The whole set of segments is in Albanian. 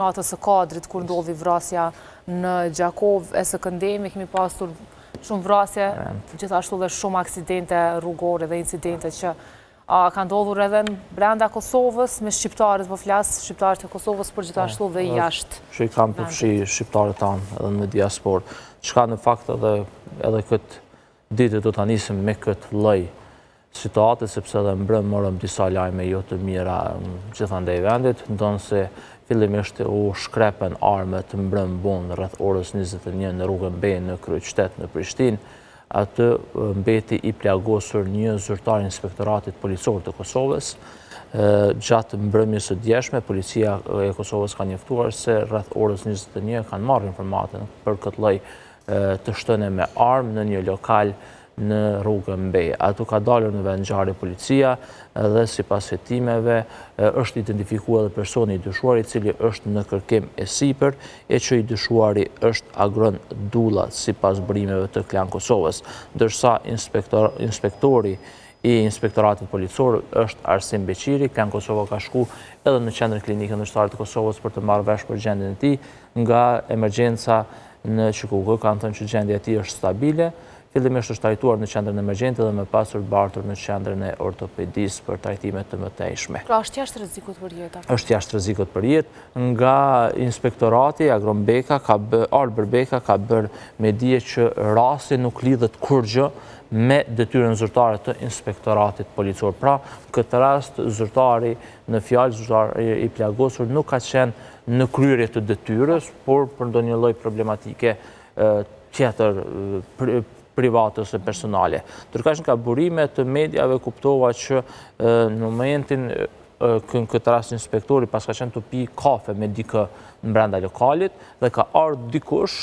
Natës së kadrit, kur ndodhi vrasja në Gjakov e së Këndemi, kemi pasur shumë vrasje, gjithashtu dhe shumë aksidente rrugore dhe incidente që ka ndodhur edhe në brenda Kosovës, me shqiptarët po flasë, shqiptarët e Kosovës, por gjithashtu dhe jashtë. Që i kam përfshi shqiptarët tanë edhe në diasporë. Qka në fakt edhe këtë ditë do të anisim me këtë lloj situate, sepse edhe mbrëm morëm disa lajme jo të mira gjithandej vendit, ndonë se fillimisht u shkrepen armët mbrëm bonë rreth orës 21 në rrugën B në kryeqytet në Prishtinë. Atë mbeti i plagosur një zyrtar inspektoratit policor të Kosovës. Gjatë mbrëmjes së djeshme, policia e Kosovës ka njoftuar se rreth orës 21 kanë marrë informatë për këtë lloj të shtënie me armë në një lokal në rrugën B. Ato ka dalur në vendngjarje policia dhe sipas hetimeve është identifikuar edhe personi i dyshuar i cili është në kërkim e sipër e që i dyshuari është Agron Dulla sipas burimeve të Klan Kosovës, ndërsa inspektori i inspektoratit policor është Arsim Beqiri. Klan Kosova ka shku edhe në qendrën klinike ndërkombëtare të Kosovës për të marrë vesh për gjendjen e tij. Nga emergjenca në QKK kanë thënë që gjendja e tij është stabile. Fillimisht është trajtuar në qendrën emergjente dhe më pas është bartur në qendrën e ortopedisë për trajtime të mëtejshme. Pra është jashtë rrezikut për jetë? Është jashtë rrezikut për jetë. Nga inspektorati Agron Beka Albert Beka ka bërë me dije që rasti nuk lidhet kurrë me detyrën zyrtare të inspektoratit policor. Pra, në këtë rast zyrtari në fjalë zyrtari i plagosur nuk ka qenë në kryerje të detyrës, por për ndonjë lloj problematike tjetër private ose personale. Ndërkohë nga burime të mediave kuptova që në momentin këtë rast inspektori pas ka qenë të pi kafe me dikë në brenda lokalit dhe ka ardhur dikush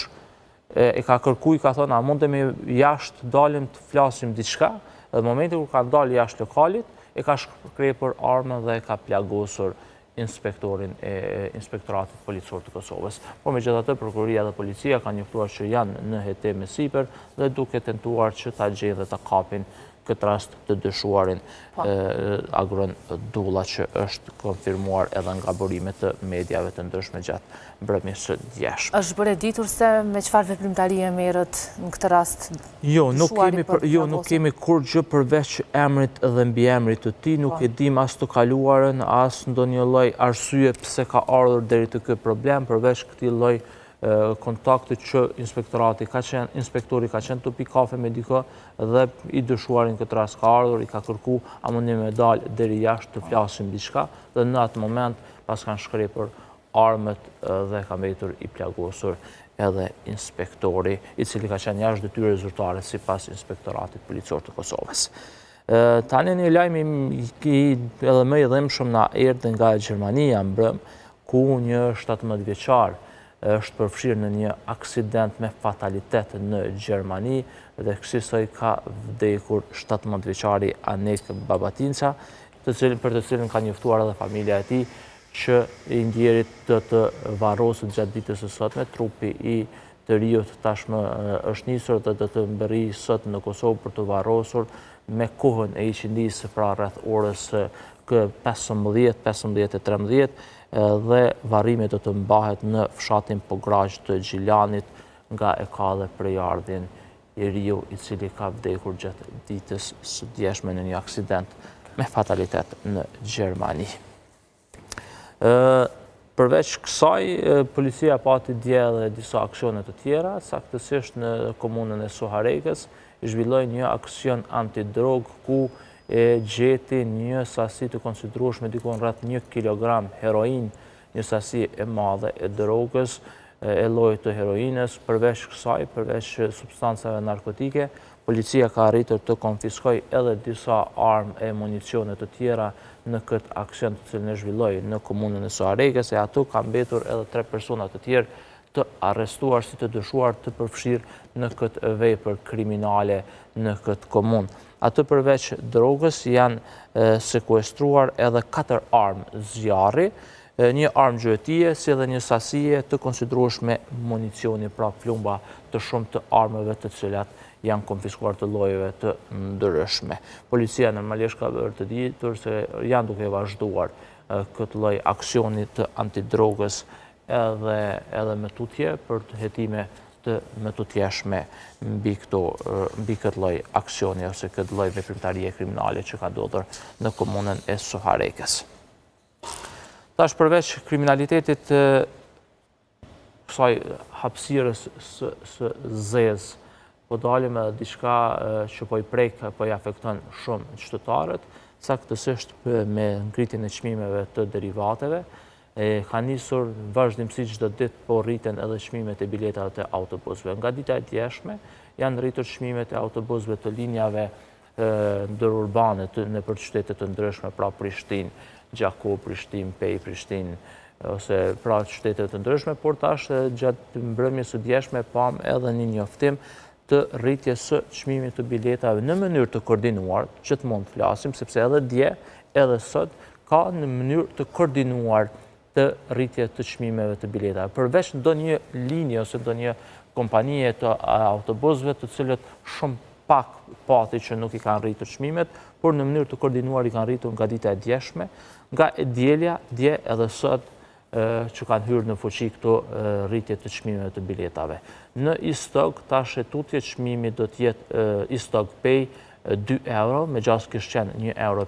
e ka kërkuar, ka thonë, a mundemi jashtë dalim të flasim diçka, dhe në momentin kur ka dalë jashtë lokalit e ka shkrepur armën dhe e ka plagosur inspektorin e inspektoratit policor të Kosovës. Por megjithatë prokuroria dhe policia kanë njoftuar që janë në hetim me sipër dhe duke tentuar që ta gjejnë dhe ta kapin këtë rast të dyshuarin Agron Dulla, që është konfirmuar edhe nga burimet të mediave të ndryshme gjatë mbrëmjes së djeshme. Është bërë ditur se me çfarë veprimtarie merret në këtë rast? Jo, nuk kemi kurrë përveç emrit dhe mbiemrit të tij, nuk e dim as të kaluarën, as ndonjë lloj arsye pse ka ardhur deri te ky problem, përveç këtij lloj kontakti që inspektori ka qenë të pi kafe me dikë dhe i dyshuarin këtë rast ka ardhur, i ka kërku a mundi me dalë deri jashtë të flasim diçka, dhe në atë moment pas kanë shkrepur armët dhe ka mbetur i plagosur edhe inspektori, i cili ka qenë jashtë detyre zyrtare sipas inspektoratit policor të Kosovës. Tani një lajm edhe më i dhimbshëm na erdhi nga Gjermania mbrëm, ku një 17 vjeçar është përfshirë në një aksident me fatalitet në Gjermani dhe kësaj ka vdekur 17 vjeçari Anek Babatinca, për të cilën ka njoftuar edhe familja e tij që i ndjerit të varroset gjatë ditës së sotme. Trupi i të riut tashmë është nisur dhe do të mbërri sot në Kosovë për të varrosur me kohën e iqindisë, pra rreth orës 15:13 dhe varrimi do të mbahet në fshatin Pograq të Gjilanit, nga e ka dhe prejardhjen i riu i cili ka vdekur gjatë ditës së djeshme në një aksident me fatalitet në Gjermani. Përveç kësaj, policia pati dje edhe disa aksione të tjera, saktësisht në komunën e Soharekës i zhvilloi një aksion antidrog ku e gjeti një sasi të konsiderueshme dikon rreth 1 kilogram heroin, një sasi e madhe e drogës, e llojit të heroinës. Përveç kësaj, përveç substancave narkotike, policia ka arritur të konfiskojë edhe disa armë e municione të tjera në këtë aksion të cilin e zhvilloi në komunën e Soharekës, e aty ka mbetur edhe 3 persona të tjerë të arrestuar si të dyshuar të përfshirë në këtë vepër kriminale në këtë komunë. Atë përveç drogës janë sekuestruar edhe 4 armë zjarri, një armë gjuetie, si edhe një sasie të konsiderueshme municioni, pra plumba të shumë të armëve të cilat janë konfiskuar të llojeve të ndryshme. Policia normalisht ka bërë të ditur se janë duke vazhduar këtë lloj aksioni të antidrogës edhe me tutje për të hetime të me tutjeshme mbi këtë lloj aksioni ose këtë lloj veprimtarie kriminale që ka ndodhur në komunën e Suharekës. Tash përveç kriminalitetit kësaj hapësirës së zezë, po dalim edhe diçka që po i prek, po i afekton shumë qytetarët, saktësisht me ngritjen e çmimeve të derivateve. Ka nisur vazhdimësisht çdo ditë po rriten edhe çmimet e biletave të autobusëve. Nga dita e djeshme janë rritur çmimet e autobusëve të linjave ndërurbane nëpër qytete të ndryshme, pra Prishtinë, Gjaku, Prishtinë, Pej, Prishtinë, ose pra qytete të ndryshme, por tash gjatë mbrëmjes së djeshme pam edhe një njoftim të rritjes së çmimit të biletave në mënyrë të koordinuar, gjithmonë flasim, sepse edhe dje, edhe sot, ka në mënyrë të koordinuar të rritje të çmimeve të biletave. Përveç ndonjë linje ose ndonjë kompanie të autobusëve të cilët shumë pak pati që nuk i kanë rritur çmimet, por në mënyrë të koordinuar i kanë rritur nga dita e djeshme, nga e dielja, dje edhe sot që kanë hyrë në fuqi këto rritje të çmimeve të biletave. Në Istog, tash e tutje çmimi do të jetë Istog Pej 2 euro, me gjas kishte qenë 1,50 euro,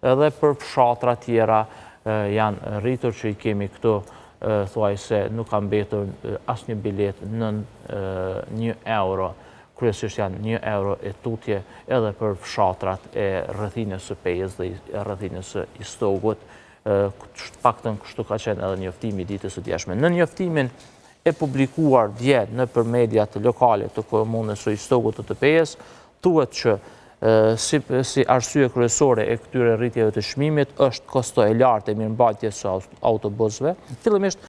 edhe për fshatra tjera janë rritur që i kemi këtu, thuaj se nuk ka mbetur asnjë bilet nën 1 euro, kryesisht janë 1 euro e tutje edhe për fshatrat e rrethinës së Pejës dhe rrethinës së Istogut. Paktën kështu ka qenë edhe njoftimi ditës së djeshme. Në njoftimin e publikuar dje nëpër mediat lokale të komunës së Istogut të Pejës, thuhet që si arsye kryesore e këtyre rritjeve të çmimit është kosto e lartë e mirëmbajtjes së autobusëve. Fillimisht